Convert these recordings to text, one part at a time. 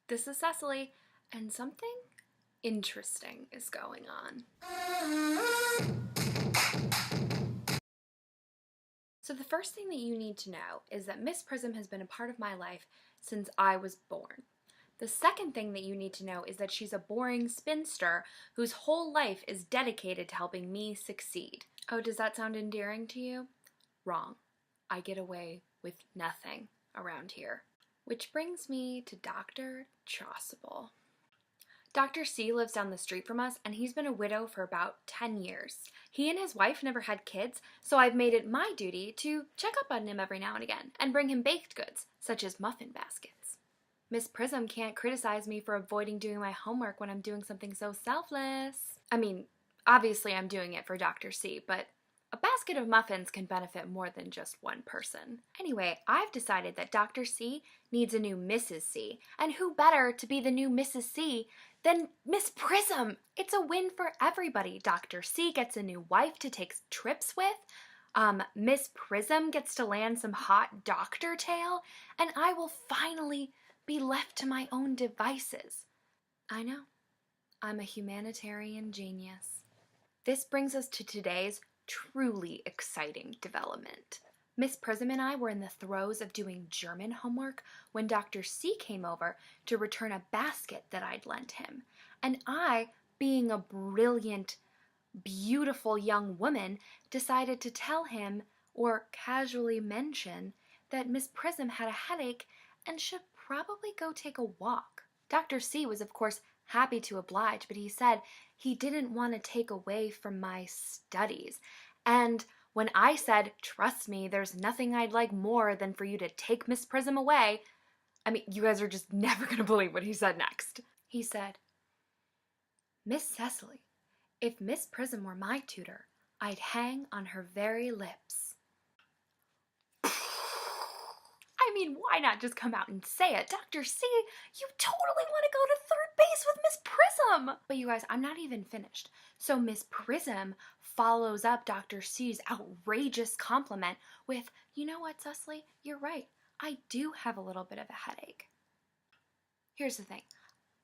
This is Cecily, and something interesting is going on. So the first thing that you need to know is that Miss Prism has been a part of my life since I was born. The second thing that you need to know is that she's a boring spinster whose whole life is dedicated to helping me succeed. Oh, does that sound endearing to you? Wrong. I get away with nothing around here. Which brings me to Dr. Chasuble. Dr. C lives down the street from us, and he's been a widow for about 10 years. He and his wife never had kids, so I've made it my duty to check up on him every now and again and bring him baked goods, such as muffin baskets. Miss Prism can't criticize me for avoiding doing my homework when I'm doing something so selfless. I mean, obviously I'm doing it for Dr. C, but a basket of muffins can benefit more than just one person. Anyway, I've decided that Dr. C needs a new Mrs. C, and who better to be the new Mrs. C than Miss Prism? It's a win for everybody. Dr. C gets a new wife to take trips with, Miss Prism gets to land some hot doctor tail, and I will finally be left to my own devices. I know, I'm a humanitarian genius. This brings us to today's truly exciting development. Miss Prism and I were in the throes of doing German homework when Dr. C came over to return a basket that I'd lent him. And I, being a brilliant, beautiful young woman, decided to tell him, or casually mention, that Miss Prism had a headache and should probably go take a walk. Dr. C was, of course, happy to oblige, but he said he didn't want to take away from my studies. And when I said, trust me, there's nothing I'd like more than for you to take Miss Prism away, I mean, you guys are just never going to believe what he said next. He said, Miss Cecily, if Miss Prism were my tutor, I'd hang on her very lips. I mean, why not just come out and say it? Dr. C, you totally want to go to third base with Miss Prism! But you guys, I'm not even finished. So Miss Prism follows up Dr. C's outrageous compliment with, you know what, Cecily? You're right. I do have a little bit of a headache. Here's the thing.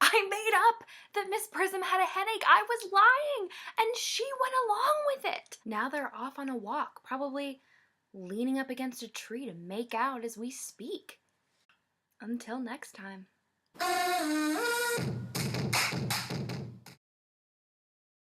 I made up that Miss Prism had a headache. I was lying, and she went along with it. Now they're off on a walk, probably leaning up against a tree to make out as we speak. Until next time.